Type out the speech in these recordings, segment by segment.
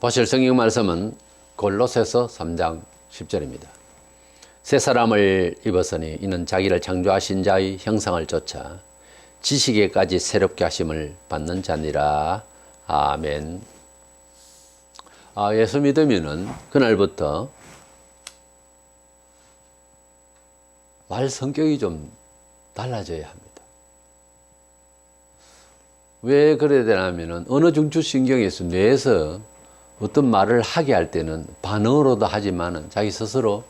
보실 성경 말씀은 골로새서 3장 10절입니다. 새 사람을 입었으니 이는 자기를 창조하신 자의 형상을 쫓아 지식에까지 새롭게 하심을 받는 자니라. 아멘. 예수 믿으면은 그날부터 말 성격이 좀 달라져야 합니다. 왜 그래야 되냐면은 어느 중추신경에서 뇌에서 어떤 말을 하게 할 때는 반응으로도 하지만은 자기 스스로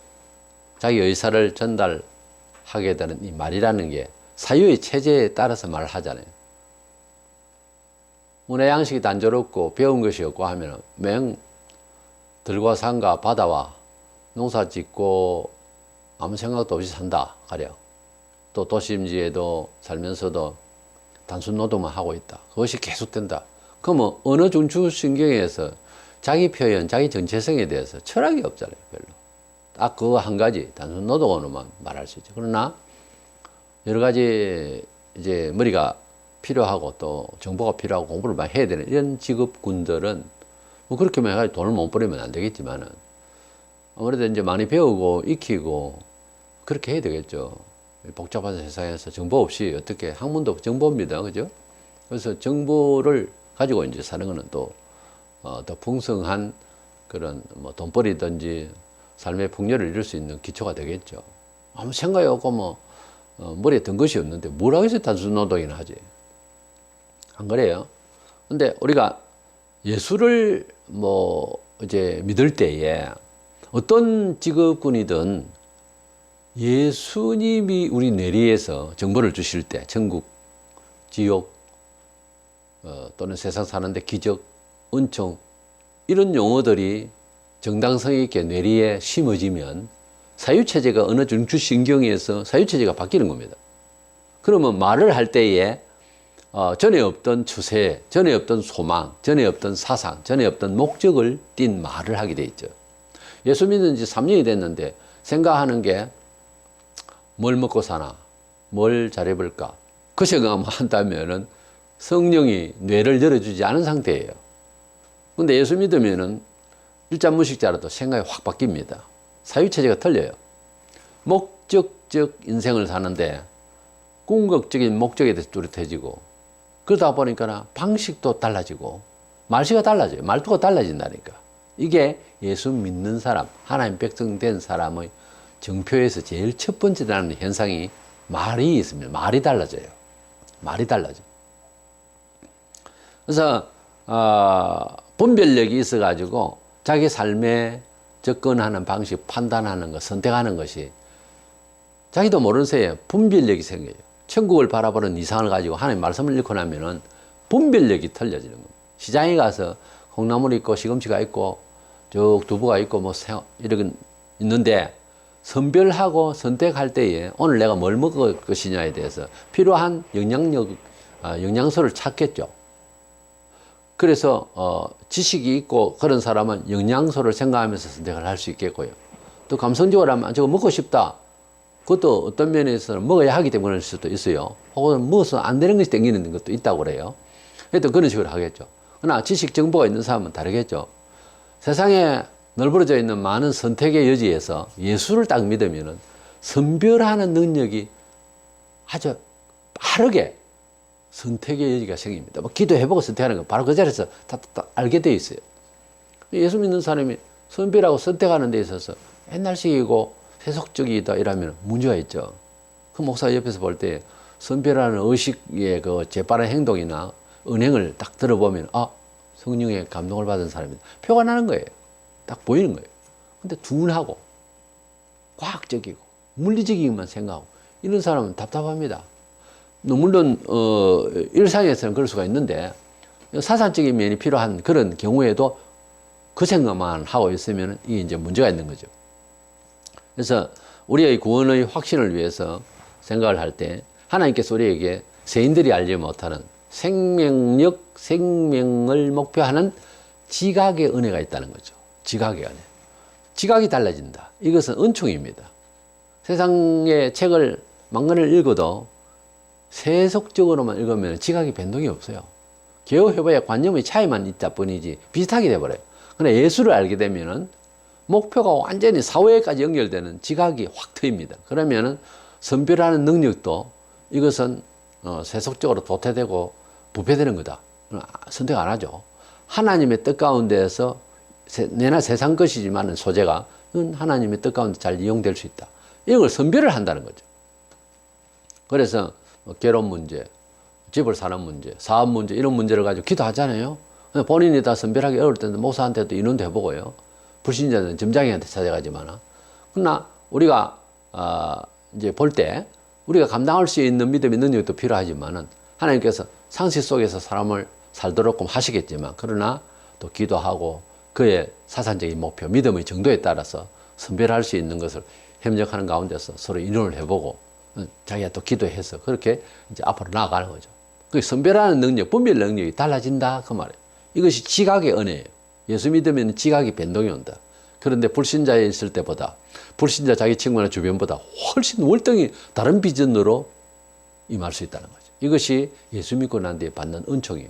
자기 의사를 전달하게 되는 이 말이라는 게 사유의 체제에 따라서 말을 하잖아요. 문화 양식이 단조롭고 배운 것이 없고 하면 맹 들과 산과 바다와 농사 짓고 아무 생각도 없이 산다 가령, 또 도심지에도 살면서도 단순 노동만 하고 있다, 그것이 계속된다. 그러면 어느 중추신경에서 자기 표현, 자기 정체성에 대해서 철학이 없잖아요. 별로. 딱 그거 한 가지 단순 노동으로만 말할 수 있죠. 그러나 여러 가지 이제 머리가 필요하고 또 정보가 필요하고 공부를 많이 해야 되는 이런 직업군들은 뭐 그렇게만 해가지고 돈을 못 벌이면 안 되겠지만은 아무래도 이제 많이 배우고 익히고 그렇게 해야 되겠죠. 복잡한 세상에서 정보 없이 어떻게, 학문도 정보입니다. 그죠? 그래서 정보를 가지고 이제 사는 거는 또 더 풍성한 그런 뭐 돈벌이든지 삶의 풍요를 이룰 수 있는 기초가 되겠죠. 아무 생각이 없고 머리에 든 것이 없는데 뭘 하겠어요? 단순 노동이나 하지. 안 그래요? 근데 우리가 예수를 이제 믿을 때에 어떤 직업군이든 예수님이 우리 뇌리에서 정보를 주실 때 천국, 지옥, 또는 세상 사는데 기적, 은총, 이런 용어들이 정당성 있게 뇌리에 심어지면 사유체제가 어느 중추신경에서 사유체제가 바뀌는 겁니다. 그러면 말을 할 때에 전에 없던 추세, 전에 없던 소망, 전에 없던 사상, 전에 없던 목적을 띤 말을 하게 돼 있죠. 예수 믿은 지 3년이 됐는데 생각하는 게 뭘 먹고 사나, 뭘 잘 입을까, 그 생각만 한다면은 성령이 뇌를 열어주지 않은 상태예요. 근데 예수 믿으면은 일자무식자라도 생각이 확 바뀝니다. 사유체제가 틀려요. 목적적 인생을 사는데 궁극적인 목적에 대해서 뚜렷해지고, 그러다 보니까 방식도 달라지고 말씨가 달라져요. 말투가 달라진다니까. 이게 예수 믿는 사람, 하나님 백성 된 사람의 정표에서 제일 첫 번째라는 현상이 말이 있습니다. 말이 달라져요. 말이 달라져. 그래서 분별력이 있어가지고 자기 삶에 접근하는 방식, 판단하는 것, 선택하는 것이 자기도 모르는 새에 분별력이 생겨요. 천국을 바라보는 이상을 가지고 하나님 말씀을 읽고 나면은 분별력이 틀려지는 겁니다. 시장에 가서 콩나물이 있고 시금치가 있고 쭉 두부가 있고 이런 있는데 선별하고 선택할 때에 오늘 내가 뭘 먹을 것이냐에 대해서 필요한 영양소를 찾겠죠. 그래서 지식이 있고 그런 사람은 영양소를 생각하면서 선택을 할 수 있겠고요. 또 감성적으로 하면 저거 먹고 싶다. 그것도 어떤 면에서는 먹어야 하기 때문에 그럴 수도 있어요. 혹은 먹어서 안 되는 것이 땡기는 것도 있다고 그래요. 그래도 그런 식으로 하겠죠. 그러나 지식 정보가 있는 사람은 다르겠죠. 세상에 널브러져 있는 많은 선택의 여지에서 예수를 딱 믿으면은 선별하는 능력이 아주 빠르게 선택의 여지가 생깁니다. 기도해보고 선택하는 거 바로 그 자리에서 다 알게 돼 있어요. 예수 믿는 사람이 선별하고 선택하는 데 있어서 옛날식이고 세속적이다 이러면 문제가 있죠. 그 목사 옆에서 볼 때 선별하는 의식의 그 재빠른 행동이나 은행을 딱 들어보면 성령의 감동을 받은 사람이다. 표가 나는 거예요. 딱 보이는 거예요. 근데 둔하고 과학적이고 물리적이기만 생각하고 이런 사람은 답답합니다. 물론 일상에서는 그럴 수가 있는데 사상적인 면이 필요한 그런 경우에도 그 생각만 하고 있으면 이게 이제 문제가 있는 거죠. 그래서 우리의 구원의 확신을 위해서 생각을 할 때 하나님께서 우리에게 세인들이 알지 못하는 생명을 목표하는 지각의 은혜가 있다는 거죠. 지각의 은혜. 지각이 달라진다. 이것은 은총입니다. 세상의 책을 만권을 읽어도 세속적으로만 읽으면 지각이 변동이 없어요. 개혁해봐야 관념의 차이만 있다 뿐이지 비슷하게 돼버려요. 그러나 예수를 알게 되면은 목표가 완전히 사회까지 연결되는 지각이 확 트입니다. 그러면은 선별하는 능력도 이것은 세속적으로 도태되고 부패되는 거다. 선택 안 하죠. 하나님의 뜻 가운데에서 내나 세상 것이지만 소재가 하나님의 뜻 가운데 잘 이용될 수 있다. 이런 걸 선별을 한다는 거죠. 그래서 결혼 문제, 집을 사는 문제, 사업 문제 이런 문제를 가지고 기도하잖아요. 본인이 다 선별하기 어려울 때는 목사한테도 인원도 해보고요. 불신자는 점장이한테 찾아가지만. 그러나 우리가 이제 볼 때 우리가 감당할 수 있는 믿음의 능력도 필요하지만은 하나님께서 상식 속에서 사람을 살도록 하시겠지만 그러나 또 기도하고 그의 사상적인 목표, 믿음의 정도에 따라서 선별할 수 있는 것을 협력하는 가운데서 서로 인원을 해보고 자기가 또 기도해서 그렇게 이제 앞으로 나아가는 거죠. 그 선별하는 능력, 분별 능력이 달라진다 그 말이에요. 이것이 지각의 은혜예요. 예수 믿으면 지각이 변동이 온다. 그런데 불신자에 있을 때보다 불신자 자기 친구나 주변보다 훨씬 월등히 다른 비전으로 임할 수 있다는 거죠. 이것이 예수 믿고 난 뒤에 받는 은총이에요.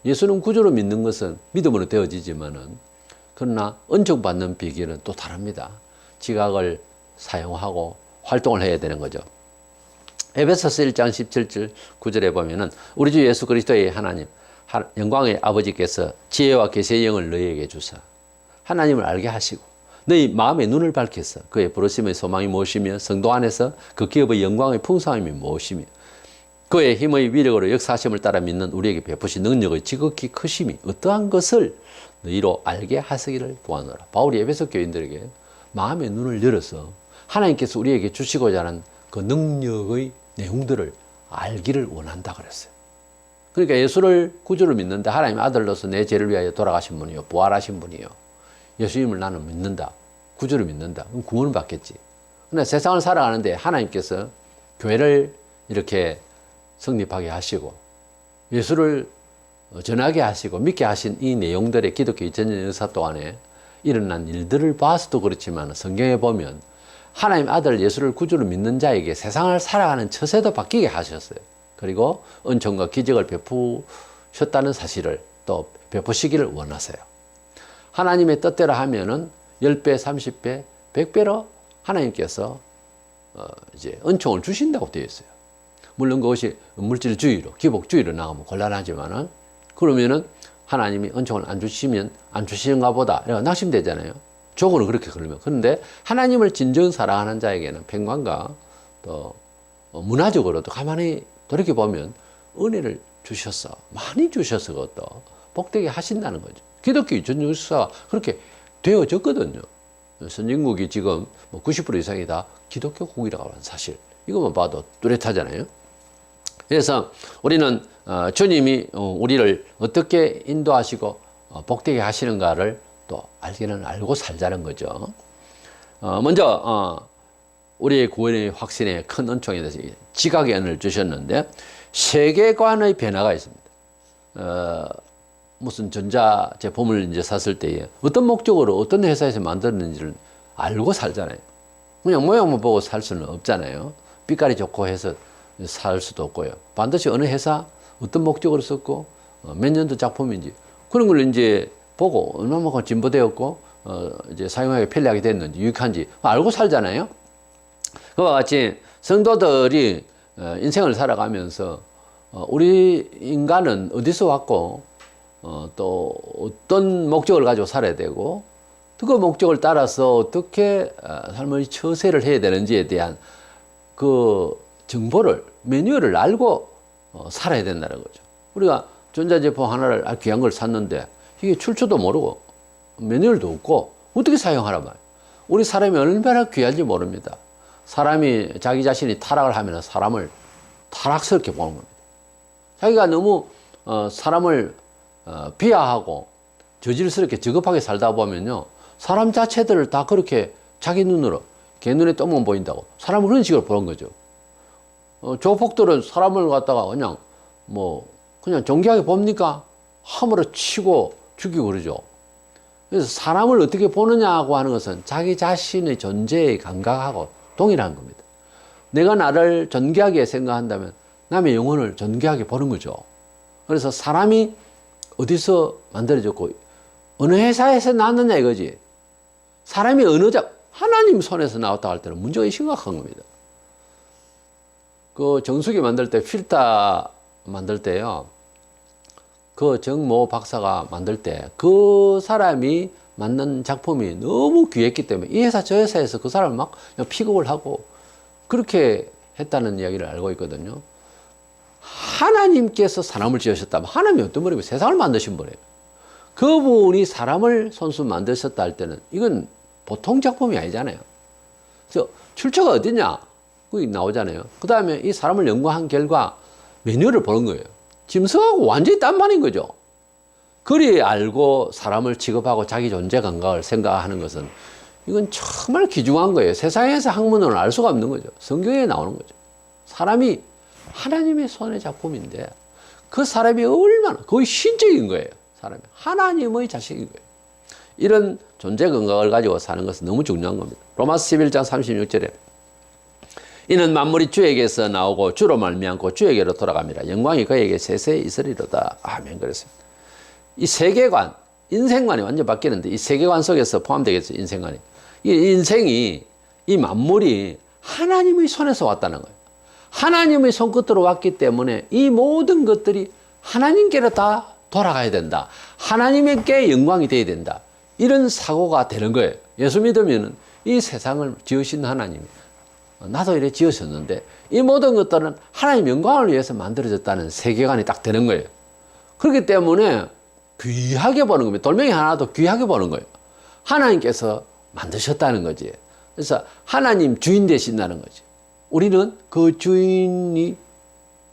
예수는 구주로 믿는 것은 믿음으로 되어지지만은 그러나 은총 받는 비결은 또 다릅니다. 지각을 사용하고 활동을 해야 되는 거죠. 에베소서 1장 17절 9절에 보면은 우리 주 예수 그리스도의 하나님 영광의 아버지께서 지혜와 계시의 영을 너희에게 주사 하나님을 알게 하시고 너희 마음의 눈을 밝혀서 그의 부르심의 소망이 무엇이며 성도 안에서 그 기업의 영광의 풍성함이 무엇이며 그의 힘의 위력으로 역사하심을 따라 믿는 우리에게 베푸신 능력의 지극히 크심이 어떠한 것을 너희로 알게 하시기를 구하노라. 바울이 에베소 교인들에게 마음의 눈을 열어서 하나님께서 우리에게 주시고자 하는 그 능력의 내용들을 알기를 원한다 그랬어요. 그러니까 예수를 구주로 믿는다. 하나님의 아들로서 내 죄를 위하여 돌아가신 분이요. 부활하신 분이요. 예수님을 나는 믿는다. 구주로 믿는다. 그럼 구원을 받겠지. 그런데 세상을 살아가는데 하나님께서 교회를 이렇게 성립하게 하시고 예수를 전하게 하시고 믿게 하신 이 내용들의 기독교 2000년 역사 동안에 일어난 일들을 봐서도 그렇지만 성경에 보면 하나님 아들 예수를 구주로 믿는 자에게 세상을 살아가는 처세도 바뀌게 하셨어요. 그리고 은총과 기적을 베푸셨다는 사실을 또 베푸시기를 원하세요. 하나님의 뜻대로 하면은 10배, 30배, 100배로 하나님께서 이제 은총을 주신다고 되어 있어요. 물론 그것이 물질주의로, 기복주의로 나가면 곤란하지만은 그러면은 하나님이 은총을 안 주시면 안 주시는가 보다. 이렇게 낙심되잖아요. 적으로 그렇게 그러면. 그런데 하나님을 진정 사랑하는 자에게는 평강과 또 문화적으로도 가만히 돌이켜보면 은혜를 주셔서 많이 주셔서 그것도 복되게 하신다는 거죠. 기독교 전역사가 그렇게 되어졌거든요. 선진국이 지금 90% 이상이 다 기독교국이라고 하는 사실. 이것만 봐도 뚜렷하잖아요. 그래서 우리는 주님이 우리를 어떻게 인도하시고 복되게 하시는가를 또 알기는 알고 살자는 거죠. 먼저 우리의 구원의 확신에 큰 은총에 대해서 지각의 은혜를 주셨는데 세계관의 변화가 있습니다. 무슨 전자 제품을 이제 샀을 때에 어떤 목적으로 어떤 회사에서 만들었는지를 알고 살잖아요. 그냥 모양만 보고 살 수는 없잖아요. 빛깔이 좋고 해서 살 수도 없고요. 반드시 어느 회사 어떤 목적으로 썼고 몇 년도 작품인지 그런 걸 이제 보고 얼마만큼 진보되었고 이제 사용하기 편리하게 됐는지 유익한지 알고 살잖아요. 그와 같이 성도들이 인생을 살아가면서 우리 인간은 어디서 왔고 또 어떤 목적을 가지고 살아야 되고 그 목적을 따라서 어떻게 삶의 처세를 해야 되는지에 대한 그 정보를 매뉴얼을 알고 살아야 된다는 거죠. 우리가 전자제품 하나를 귀한 걸 샀는데 이게 출처도 모르고 매뉴얼도 없고 어떻게 사용하란 말이에요. 우리 사람이 얼마나 귀한지 모릅니다. 사람이 자기 자신이 타락을 하면 사람을 타락스럽게 보는 겁니다. 자기가 너무 사람을 비하하고 저질스럽게 저급하게 살다 보면요 사람 자체들을 다 그렇게 자기 눈으로 개 눈에 똥만 보인다고 사람을 그런 식으로 보는 거죠. 조폭들은 사람을 갖다가 그냥 존귀하게 봅니까? 함으로 치고 죽이고 그러죠. 그래서 사람을 어떻게 보느냐고 하는 것은 자기 자신의 존재의 감각하고 동일한 겁니다. 내가 나를 존귀하게 생각한다면 남의 영혼을 존귀하게 보는 거죠. 그래서 사람이 어디서 만들어졌고 어느 회사에서 나왔느냐 이거지. 사람이 하나님 손에서 나왔다 할 때는 문제가 심각한 겁니다. 그 정수기 만들 때 필터 만들 때요. 그 정모 박사가 만들 때 그 사람이 만든 작품이 너무 귀했기 때문에 이 회사 저 회사에서 그 사람을 막 그냥 픽업을 하고 그렇게 했다는 이야기를 알고 있거든요. 하나님께서 사람을 지으셨다면 하나님이 어떤 분이고 세상을 만드신 분이에요. 그분이 사람을 손수 만드셨다 할 때는 이건 보통 작품이 아니잖아요. 그래서 출처가 어디냐? 거기 나오잖아요. 그 다음에 이 사람을 연구한 결과 매뉴얼을 보는 거예요. 짐승하고 완전히 딴 말인 거죠. 그리 알고 사람을 취급하고 자기 존재 감각을 생각하는 것은 이건 정말 귀중한 거예요. 세상에서 학문으로는 알 수가 없는 거죠. 성경에 나오는 거죠. 사람이 하나님의 손의 작품인데 그 사람이 얼마나 거의 신적인 거예요. 사람이 하나님의 자식인 거예요. 이런 존재 감각을 가지고 사는 것은 너무 중요한 겁니다. 로마서 11장 36절에 이는 만물이 주에게서 나오고 주로 말미암고 주에게로 돌아갑니다. 영광이 그에게 세세히 있으리로다. 아멘. 그랬습니다. 이 세계관, 인생관이 완전 바뀌는데 이 세계관 속에서 포함되겠죠. 인생관이. 이 인생이, 이 만물이 하나님의 손에서 왔다는 거예요. 하나님의 손끝으로 왔기 때문에 이 모든 것들이 하나님께로 다 돌아가야 된다. 하나님께 영광이 되어야 된다. 이런 사고가 되는 거예요. 예수 믿으면 이 세상을 지으신 하나님이 나도 이래 지으셨는데 이 모든 것들은 하나님 영광을 위해서 만들어졌다는 세계관이 딱 되는 거예요. 그렇기 때문에 귀하게 보는 겁니다. 돌멩이 하나도 귀하게 보는 거예요. 하나님께서 만드셨다는 거지. 그래서 하나님 주인 되신다는 거지. 우리는 그 주인이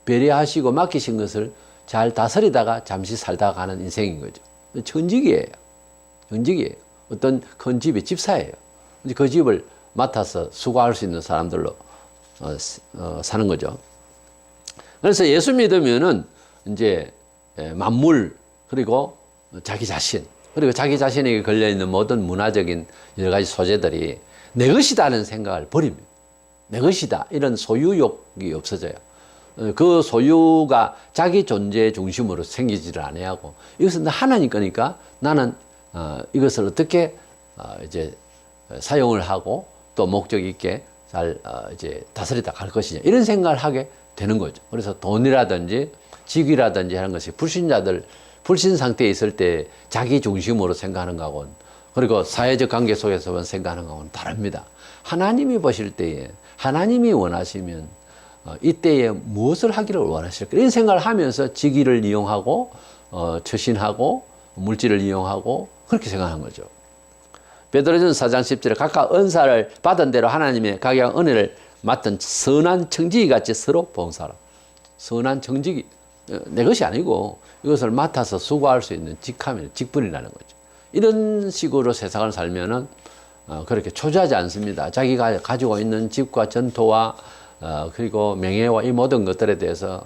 배려하시고 맡기신 것을 잘 다스리다가 잠시 살다가 가는 인생인 거죠. 천직이에요. 천직이에요. 어떤 큰 집의 집사예요. 그 집을 맡아서 수고할 수 있는 사람들로 사는 거죠. 그래서 예수 믿으면은 이제 만물 그리고 자기 자신 그리고 자기 자신에게 걸려 있는 모든 문화적인 여러 가지 소재들이 내 것이다는 생각을 버립니다. 내 것이다 이런 소유욕이 없어져요. 그 소유가 자기 존재 중심으로 생기지를 아니하고 이것은 하나님 거니까 나는 이것을 어떻게 이제 사용을 하고 또 목적 있게 잘 이제 다스리다 갈 것이냐 이런 생각을 하게 되는 거죠. 그래서 돈이라든지 직위라든지 하는 것이 불신 상태에 있을 때 자기 중심으로 생각하는 거하고는 그리고 사회적 관계 속에서만 생각하는 거하고는 다릅니다. 하나님이 보실 때에 하나님이 원하시면 이때에 무엇을 하기를 원하실까 이런 생각을 하면서 직위를 이용하고 처신하고 물질을 이용하고 그렇게 생각하는 거죠. 베드로전서 4장 10절에 각각 은사를 받은 대로 하나님의 각양 은혜를 맡은 선한 청지기 같이 서로 봉사하라. 선한 청지기 내 것이 아니고 이것을 맡아서 수고할 수 있는 직분이라는 거죠. 이런 식으로 세상을 살면은 그렇게 초조하지 않습니다. 자기가 가지고 있는 집과 전토와 그리고 명예와 이 모든 것들에 대해서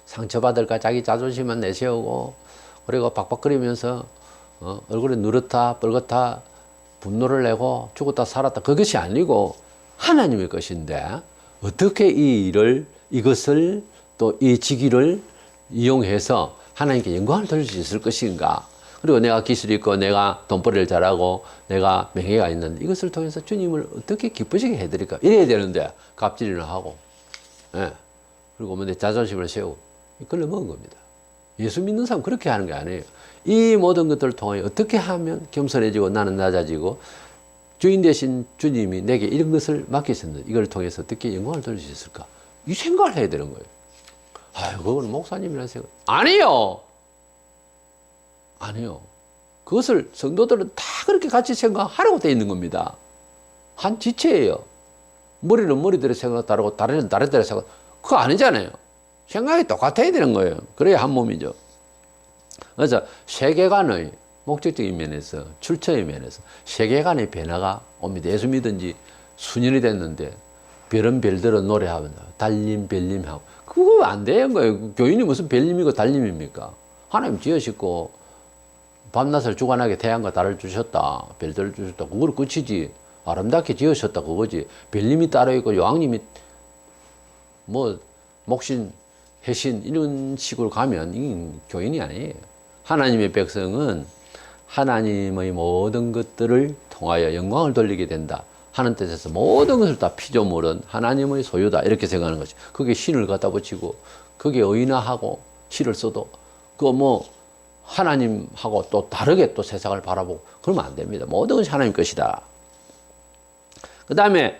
상처받을까 자기 자존심만 내세우고 그리고 박박거리면서 얼굴에 누렇다 뻘겋다 분노를 내고 죽었다 살았다 그것이 아니고 하나님의 것인데 어떻게 이것을 또 이 직위를 이용해서 하나님께 영광을 돌릴 수 있을 것인가. 그리고 내가 기술이 있고 내가 돈벌이를 잘하고 내가 명예가 있는데 이것을 통해서 주님을 어떻게 기쁘시게 해드릴까. 이래야 되는데 갑질이나 하고 그리고 내 자존심을 세우고 이걸로 먹은 겁니다. 예수 믿는 사람 그렇게 하는 게 아니에요. 이 모든 것들을 통해 어떻게 하면 겸손해지고 나는 낮아지고 주인 되신 주님이 내게 이런 것을 맡기셨는데 이걸 통해서 어떻게 영광을 돌릴 수 있을까. 이 생각을 해야 되는 거예요. 아유, 그건 목사님이라는 생각. 아니요. 그것을 성도들은 다 그렇게 같이 생각하라고 되어 있는 겁니다. 한 지체예요. 머리는 머리대로 생각 다르고 다리는 다리대로 생각. 그거 아니잖아요. 생각이 똑같아야 되는 거예요. 그래야 한 몸이죠. 그래서 세계관의 목적적인 면에서 출처의 면에서 세계관의 변화가 옵니다. 예수 믿은 지 수년이 됐는데 별은 별대로 노래하면 달님 별님하고 그거 안 되는 거예요. 교인이 무슨 별님이고 달님입니까? 하나님 지으시고 밤낮을 주관하게 태양과 달을 주셨다. 별들을 주셨다. 그걸 끝이지. 아름답게 지으셨다. 그거지. 별님이 따로 있고 여왕님이 목신, 해신 이런 식으로 가면 이 교인이 아니에요. 하나님의 백성은 하나님의 모든 것들을 통하여 영광을 돌리게 된다 하는 뜻에서 모든 것을 다 피조물은 하나님의 소유다 이렇게 생각하는 것이. 거기에 신을 갖다 붙이고 거기에 의인화하고 시를 써도 그 뭐 하나님하고 또 다르게 또 세상을 바라보고 그러면 안 됩니다. 모든 것이 하나님 것이다. 그 다음에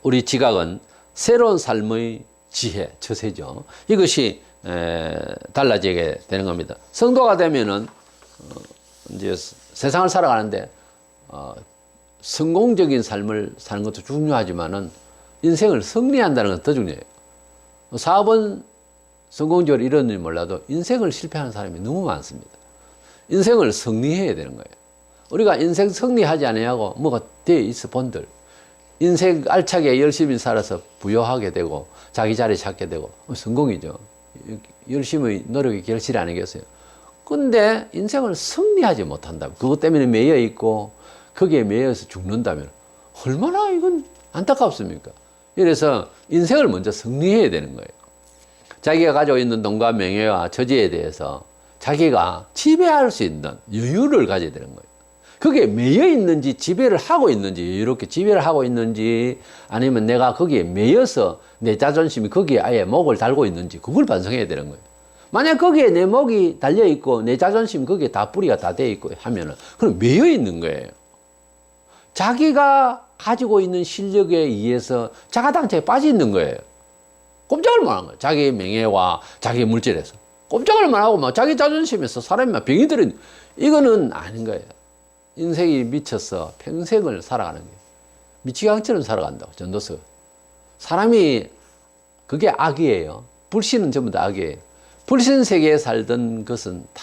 우리 지각은 새로운 삶의 지혜, 처세죠. 이것이 달라지게 되는 겁니다. 성도가 되면은 이제 세상을 살아가는데 성공적인 삶을 사는 것도 중요하지만은 인생을 승리한다는 건 더 중요해요. 사업은 성공적으로 이루는지 몰라도 인생을 실패하는 사람이 너무 많습니다. 인생을 승리해야 되는 거예요. 우리가 인생 승리하지 않냐고 뭐가 돼 있어 본들. 인생 알차게 열심히 살아서 부유하게 되고 자기 자리 찾게 되고 성공이죠. 열심히 노력이 결실 아니겠어요. 근데 인생을 승리하지 못한다면 그것 때문에 매여 있고 거기에 매여서 죽는다면 얼마나 이건 안타깝습니까? 이래서 인생을 먼저 승리해야 되는 거예요. 자기가 가지고 있는 돈과 명예와 처지에 대해서 자기가 지배할 수 있는 여유를 가져야 되는 거예요. 그게 매여 있는지 지배를 하고 있는지 이렇게 지배를 하고 있는지 아니면 내가 거기에 매여서 내 자존심이 거기에 아예 목을 달고 있는지 그걸 반성해야 되는 거예요. 만약 거기에 내 목이 달려 있고 내 자존심 거기에 다 뿌리가 다 돼 있고 하면은 그럼 매여 있는 거예요. 자기가 가지고 있는 실력에 의해서 자가당착에 빠져 있는 거예요. 꼼짝을 못 하는 거예요. 자기의 명예와 자기의 물질에서. 꼼짝을 못 하고 막 자기 자존심에서 사람이 막 병이 들은 이거는 아닌 거예요. 인생이 미쳐서 평생을 살아가는 거예요. 미치광처럼 살아간다고, 전도서. 사람이, 그게 악이에요. 불신은 전부 다 악이에요. 불신 세계에 살던 것은 다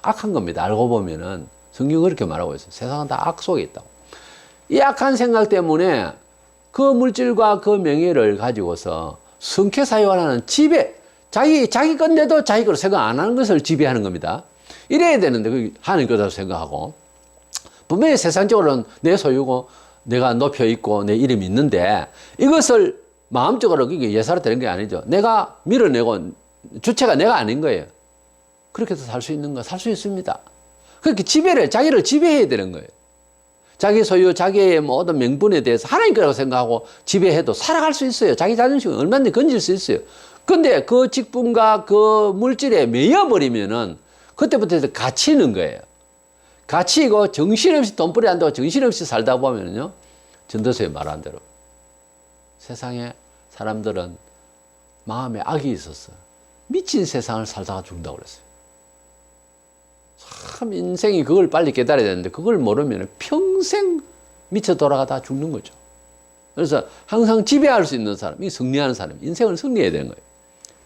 악한 겁니다. 알고 보면은. 성경은 그렇게 말하고 있어요. 세상은 다 악 속에 있다고. 이 악한 생각 때문에 그 물질과 그 명예를 가지고서 성쾌사유하는 지배, 자기 건데도 자기 걸 생각 안 하는 것을 지배하는 겁니다. 이래야 되는데, 그 하는 거라고 생각하고. 분명히 세상적으로는 내 소유고, 내가 높여 있고, 내 이름이 있는데, 이것을 마음적으로 이게 예사로 되는 게 아니죠. 내가 밀어내고, 주체가 내가 아닌 거예요. 그렇게 해서 살 수 있는 거, 살 수 있습니다. 그렇게 자기를 지배해야 되는 거예요. 자기 소유, 자기의 모든 명분에 대해서 하나님 거라고 생각하고 지배해도 살아갈 수 있어요. 자기 자존심을 얼마든지 건질 수 있어요. 근데 그 직분과 그 물질에 매여버리면은 그때부터 갇히는 거예요. 갇히고 정신없이 돈벌이 한다고 정신없이 살다 보면요. 전도서에 말한 대로 세상에 사람들은 마음에 악이 있었어. 미친 세상을 살다가 죽는다고 그랬어요. 참 인생이 그걸 빨리 깨달아야 되는데 그걸 모르면 평생 미쳐 돌아가다 죽는 거죠. 그래서 항상 지배할 수 있는 사람, 이 승리하는 사람, 인생을 승리해야 되는 거예요.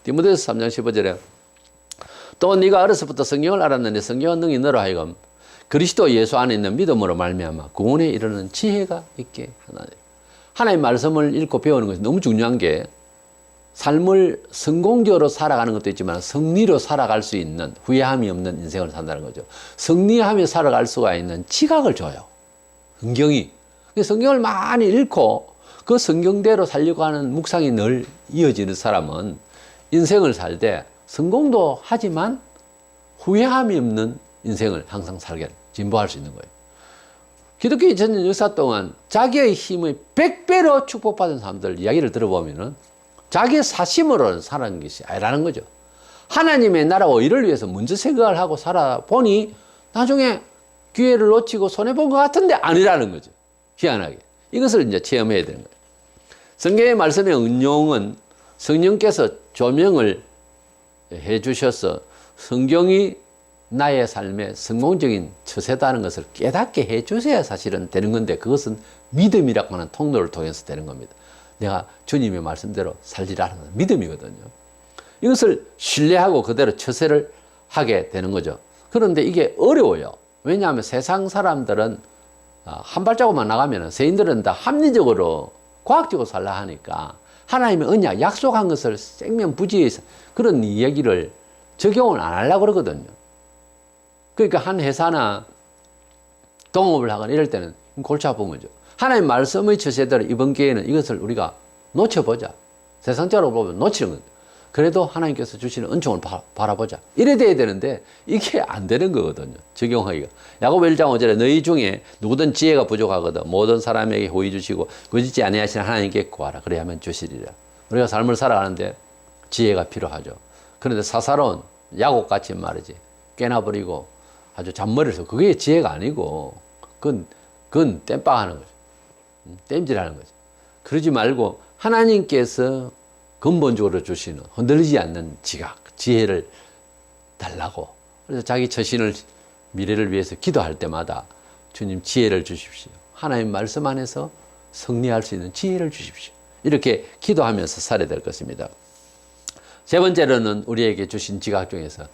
디모데후서 3장 15절에 또 네가 어려서부터 성경을 알았는데 성경은 능히 너로 하여금 그리스도 예수 안에 있는 믿음으로 말미암아 구원에 이르는 지혜가 있게 하나니. 하나님의 말씀을 읽고 배우는 것이 너무 중요한 게 삶을 성공적으로 살아가는 것도 있지만 승리로 살아갈 수 있는 후회함이 없는 인생을 산다는 거죠. 승리하며 살아갈 수가 있는 지각을 줘요. 성경이. 성경을 많이 읽고 그 성경대로 살려고 하는 묵상이 늘 이어지는 사람은 인생을 살 때 성공도 하지만 후회함이 없는 인생을 항상 살게 진보할 수 있는 거예요. 기독교 2000년 역사 동안 자기의 힘의 100배로 축복받은 사람들 이야기를 들어보면은 자기의 사심으로는 살아가는 것이 아니라는 거죠. 하나님의 나라와 의를 위해서 먼저 생각을 하고 살아보니 나중에 기회를 놓치고 손해본 것 같은데 아니라는 거죠. 희한하게. 이것을 이제 체험해야 되는 거예요. 성경의 말씀의 응용은 성령께서 조명을 해 주셔서 성경이 나의 삶의 성공적인 처세다는 것을 깨닫게 해 주셔야 사실은 되는 건데 그것은 믿음이라고 하는 통로를 통해서 되는 겁니다. 내가 주님의 말씀대로 살리라는 믿음이거든요. 이것을 신뢰하고 그대로 처세를 하게 되는 거죠. 그런데 이게 어려워요. 왜냐하면 세상 사람들은 한 발자국만 나가면 세인들은 다 합리적으로 과학적으로 살라 하니까 하나님의 언약, 약속한 것을 생명부지에서 그런 이야기를 적용을 안 하려고 그러거든요. 그러니까 한 회사나 동업을 하거나 이럴 때는 골치 아픈 거죠. 하나님 말씀의 처세대로 이번 기회에는 이것을 우리가 놓쳐보자. 세상적으로 보면 놓치는 거죠. 그래도 하나님께서 주시는 은총을 바라보자. 이래 돼야 되는데 이게 안 되는 거거든요. 적용하기가. 야고보 1장 5절에 너희 중에 누구든 지혜가 부족하거든 모든 사람에게 호의 주시고 거짓지 아니하시는 하나님께 구하라. 그래야만 주시리라. 우리가 삶을 살아가는데 지혜가 필요하죠. 그런데 사사로운 야곱같이 말이지 깨나버리고 아주 잔머리를 써. 그게 지혜가 아니고 그건 땜빵하는 거죠. 땜질하는 거죠. 그러지 말고 하나님께서 근본적으로 주시는 흔들리지 않는 지각, 지혜를 달라고. 그래서 자기 처신을 미래를 위해서 기도할 때마다 주님 지혜를 주십시오. 하나님 말씀 안에서 승리할 수 있는 지혜를 주십시오. 이렇게 기도하면서 살아야 될 것입니다. 세 번째로는 우리에게 주신 지각 중에서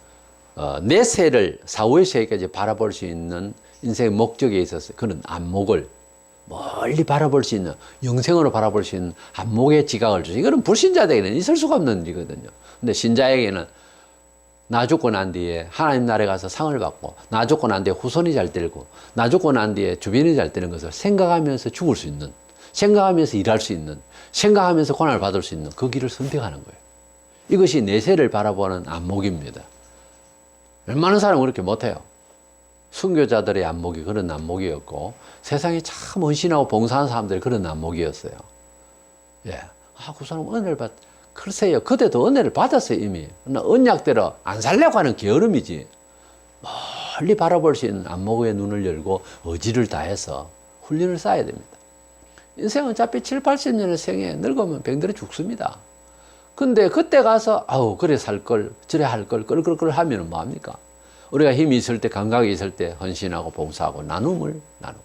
내 세를 사후의 세까지 바라볼 수 있는 인생의 목적에 있어서 그런 안목을 멀리 바라볼 수 있는 영생으로 바라볼 수 있는 안목의 지각을 주시. 이거는 불신자에게는 있을 수가 없는 일이거든요. 근데 신자에게는 나 죽고 난 뒤에 하나님 나라에 가서 상을 받고 나 죽고 난 뒤에 후손이 잘 되고 나 죽고 난 뒤에 주변이 잘 되는 것을 생각하면서 죽을 수 있는, 생각하면서 일할 수 있는, 생각하면서 고난을 받을 수 있는 그 길을 선택하는 거예요. 이것이 내세를 바라보는 안목입니다. 웬만한 사람은 그렇게 못해요. 순교자들의 안목이 그런 안목이었고 세상에 참 헌신하고 봉사하는 사람들이 그런 안목이었어요. 예, 그 사람 은혜를 글쎄요, 그때도 은혜를 받았어요 이미. 언약대로 안 살려고 하는 게으름이지. 멀리 바라볼 수 있는 안목의 눈을 열고 의지를 다해서 훈련을 쌓아야 됩니다. 인생은 어차피 7, 80년의 생에 늙으면 병들어 죽습니다. 근데 그때 가서 그래 살 걸, 저래 할 걸, 끌끌끌 하면 뭐합니까? 우리가 힘이 있을 때, 감각이 있을 때 헌신하고 봉사하고 나눔을 나누고.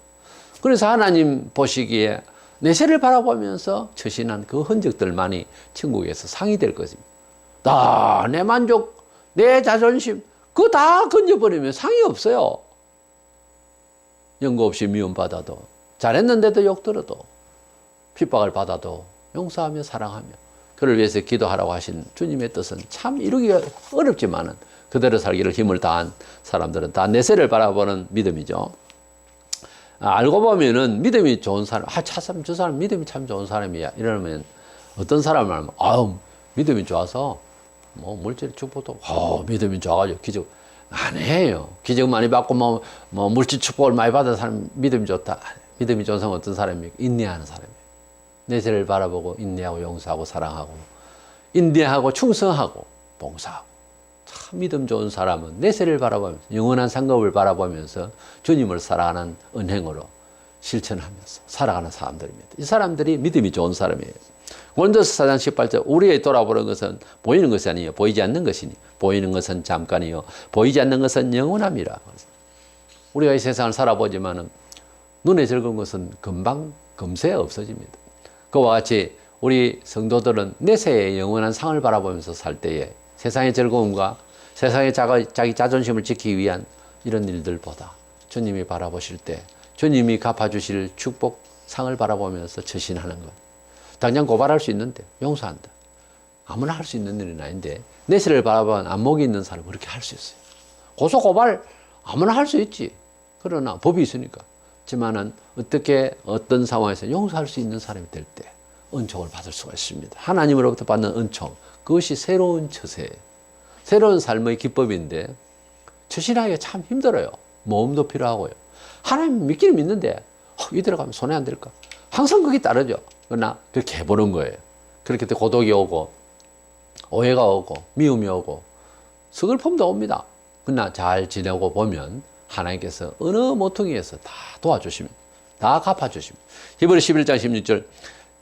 그래서 하나님 보시기에 내세를 바라보면서 처신한 그 흔적들만이 천국에서 상이 될 것입니다. 내 만족, 내 자존심 그거 다 건져버리면 상이 없어요. 연고 없이 미움받아도, 잘했는데도 욕들어도, 핍박을 받아도 용서하며 사랑하며 그를 위해서 기도하라고 하신 주님의 뜻은 참 이루기가 어렵지만은 그대로 살기를 힘을 다한 사람들은 다 내세를 바라보는 믿음이죠. 알고 보면은 믿음이 좋은 사람, 저 사람 믿음이 참 좋은 사람이야. 이러면 어떤 사람을 하면, 믿음이 좋아서, 물질 축복도, 믿음이 좋아가지고 기적, 안 해요. 기적 많이 받고, 물질 축복을 많이 받은 사람 믿음이 좋다. 믿음이 좋은 사람은 어떤 사람이에요? 인내하는 사람이에요. 내세를 바라보고, 인내하고, 용서하고, 사랑하고, 인내하고, 충성하고, 봉사하고. 참 믿음 좋은 사람은 내세를 바라보면서 영원한 상급을 바라보면서 주님을 살아가는 은행으로 실천하면서 살아가는 사람들입니다. 이 사람들이 믿음이 좋은 사람이에요. 고린도서 4장 18절 우리의 돌아보는 것은 보이는 것이 아니요 보이지 않는 것이니 보이는 것은 잠깐이요 보이지 않는 것은 영원함이라. 우리가 이 세상을 살아보지만은 눈에 즐거운 것은 금방 금세 없어집니다. 그와 같이 우리 성도들은 내세의 영원한 상을 바라보면서 살 때에 세상의 즐거움과 세상의 자기 자존심을 지키기 위한 이런 일들보다 주님이 바라보실 때 주님이 갚아주실 축복 상을 바라보면서 처신하는 것. 당장 고발할 수 있는데 용서한다. 아무나 할 수 있는 일은 아닌데 내세를 바라보는 안목이 있는 사람은 그렇게 할 수 있어요. 고소 고발 아무나 할 수 있지. 그러나 법이 있으니까. 하지만은 어떻게 어떤 상황에서 용서할 수 있는 사람이 될 때 은총을 받을 수가 있습니다. 하나님으로부터 받는 은총. 그것이 새로운 처세예요. 새로운 삶의 기법인데 처신하기가 참 힘들어요. 모험도 필요하고요. 하나님 믿기는 믿는데 이대로 가면 손해 안 될까? 항상 그게 따르죠. 그러나 그렇게 해보는 거예요. 그렇게 또 고독이 오고 오해가 오고 미움이 오고 서글픔도 옵니다. 그러나 잘 지내고 보면 하나님께서 어느 모퉁이에서 다 도와주십니다. 다 갚아주십니다. 히브리 11장 16절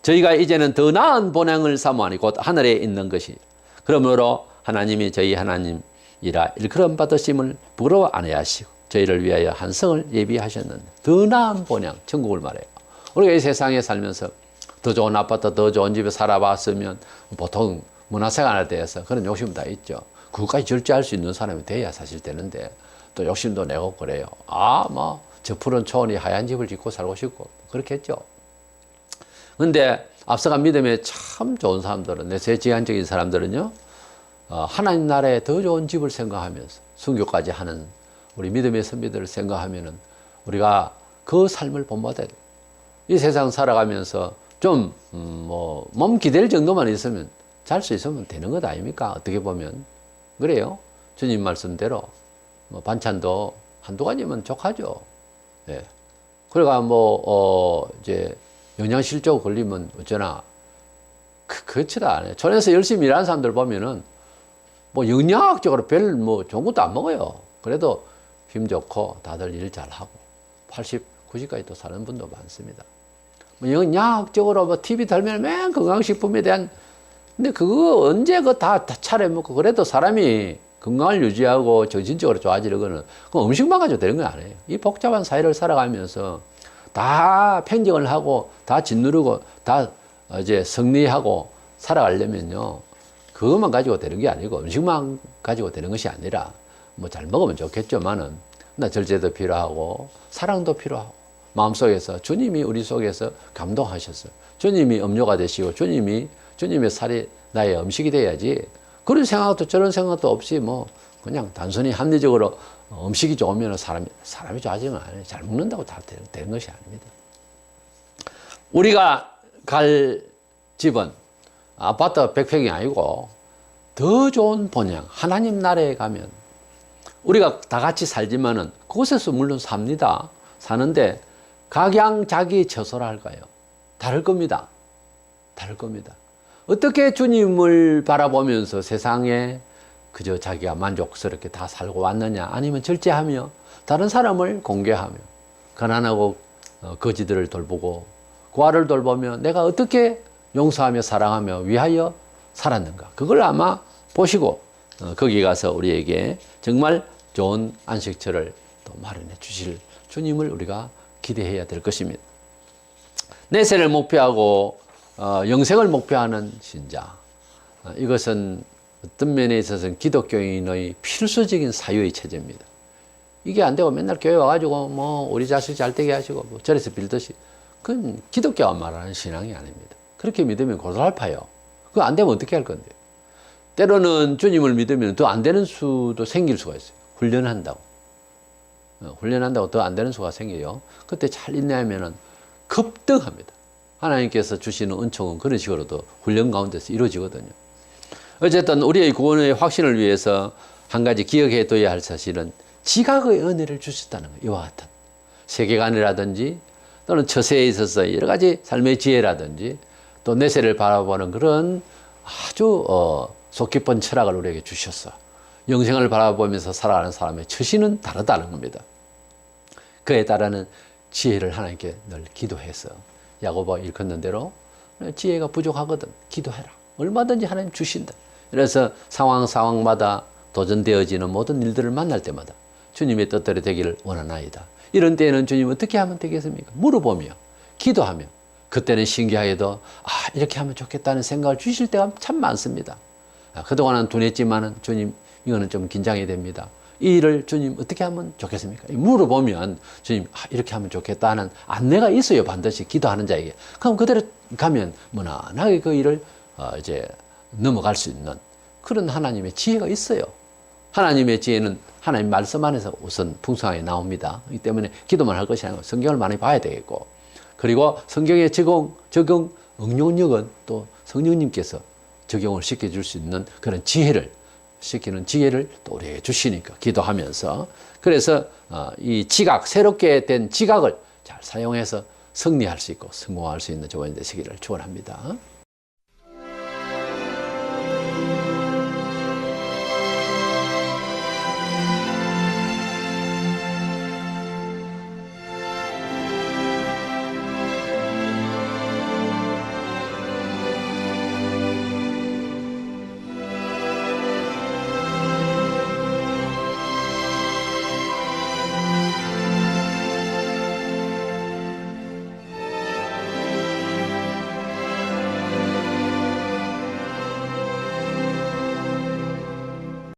저희가 이제는 더 나은 본향을 사모하니 곧 하늘에 있는 것이 그러므로 하나님이 저희 하나님이라 일컬음 받으심을 부러워 안 해하시고 저희를 위하여 한 성을 예비하셨는데 더 나은 본향 천국을 말해요. 우리가 이 세상에 살면서 더 좋은 아파트 더 좋은 집에 살아봤으면 보통 문화생활에 대해서 그런 욕심 다 있죠. 그것까지 절제할 수 있는 사람이 돼야 사실 되는데 또 욕심도 내고 그래요. 저 푸른 초원이 하얀 집을 짓고 살고 싶고 그렇겠죠. 근데 앞서간 믿음에 참 좋은 사람들은 내세 지향적인 사람들은요 하나님 나라에 더 좋은 집을 생각하면서 순교까지 하는 우리 믿음의 선비들을 생각하면은 우리가 그 삶을 본받아야 돼요. 이 세상 살아가면서 좀 몸 기댈 정도만 있으면 잘 수 있으면 되는 것 아닙니까? 어떻게 보면. 그래요. 주님 말씀대로 뭐 반찬도 한두 가지면 족하죠. 예. 그러니까 이제 영양실조 걸리면 어쩌나 그렇지도 않아요. 촌에서 열심히 일하는 사람들 보면은 뭐 영양학적으로 별 좋은 것도 안 먹어요. 그래도 힘 좋고 다들 일 잘하고 80, 90까지 또 사는 분도 많습니다. 뭐 영양학적으로 뭐 TV 달면 맨 건강식품에 대한 근데 그거 언제 다 차려 먹고 그래도 사람이 건강을 유지하고 정신적으로 좋아지려고는 그 음식만 가지고 되는 건 아니에요. 이 복잡한 사회를 살아가면서 다 평정을 하고 다 짓누르고 다 이제 승리하고 살아가려면요. 그것만 가지고 되는 게 아니고 음식만 가지고 되는 것이 아니라 뭐 잘 먹으면 좋겠지만은 나 절제도 필요하고 사랑도 필요하고 마음속에서 주님이 우리 속에서 감동하셨어요. 주님이 음료가 되시고 주님의 살이 나의 음식이 돼야지 그런 생각도 저런 생각도 없이 뭐 그냥 단순히 합리적으로 음식이 좋으면 사람이 좋아지면 안 해요. 잘 먹는다고 다 되는 것이 아닙니다. 우리가 갈 집은 아파트 100평이 아니고 더 좋은 본향 하나님 나라에 가면 우리가 다 같이 살지만은 그곳에서 물론 삽니다. 사는데 각양 자기 처소라 할까요? 다를 겁니다. 다를 겁니다. 어떻게 주님을 바라보면서 세상에 그저 자기가 만족스럽게 다 살고 왔느냐 아니면 절제하며 다른 사람을 공개하며 가난하고 거지들을 돌보고 고아를 돌보며 내가 어떻게 용서하며 사랑하며 위하여 살았는가 그걸 아마 보시고 거기 가서 우리에게 정말 좋은 안식처를 또 마련해 주실 주님을 우리가 기대해야 될 것입니다. 내세를 목표하고 영생을 목표하는 신자 이것은 어떤 면에 있어서는 기독교인의 필수적인 사유의 체제입니다. 이게 안 되고 맨날 교회 와가지고 뭐 우리 자식 잘 되게 하시고 뭐 절에서 빌듯이 그건 기독교가 말하는 신앙이 아닙니다. 그렇게 믿으면 고달파요. 그거 안 되면 어떻게 할 건데요? 때로는 주님을 믿으면 더 안 되는 수도 생길 수가 있어요. 훈련한다고 더 안 되는 수가 생겨요. 그때 잘 인내하면은 급등합니다. 하나님께서 주시는 은총은 그런 식으로도 훈련 가운데서 이루어지거든요. 어쨌든 우리의 구원의 확신을 위해서 한 가지 기억해 둬야 할 사실은 지각의 은혜를 주셨다는 거예요. 이와 같은 세계관이라든지 또는 처세에 있어서 여러 가지 삶의 지혜라든지 또 내세를 바라보는 그런 아주 속 깊은 철학을 우리에게 주셨어. 영생을 바라보면서 살아가는 사람의 처신은 다르다는 겁니다. 그에 따르는 지혜를 하나님께 늘 기도해서 야고보가 일컫는 대로 지혜가 부족하거든 기도해라. 얼마든지 하나님 주신다. 그래서 상황마다 도전되어지는 모든 일들을 만날 때마다 주님의 뜻대로 되기를 원하나이다. 이런 때에는 주님 어떻게 하면 되겠습니까? 물어보며 기도하며 그때는 신기하게도 이렇게 하면 좋겠다는 생각을 주실 때가 참 많습니다. 그동안은 둔했지만은 주님 이거는 좀 긴장이 됩니다. 이 일을 주님 어떻게 하면 좋겠습니까? 물어보면 주님 이렇게 하면 좋겠다 하는 안내가 있어요. 반드시 기도하는 자에게. 그럼 그대로 가면 무난하게 그 일을 이제 넘어갈 수 있는 그런 하나님의 지혜가 있어요. 하나님의 지혜는 하나님 말씀 안에서 우선 풍성하게 나옵니다. 이 때문에 기도만 할 것이 아니고 성경을 많이 봐야 되겠고 그리고 성경의 적용 응용력은 또 성령님께서 적용을 시켜줄 수 있는 그런 시키는 지혜를 또 우리에게 주시니까 기도하면서 그래서 이 새롭게 된 지각을 잘 사용해서 승리할 수 있고 성공할 수 있는 조건이 되시기를 축원합니다.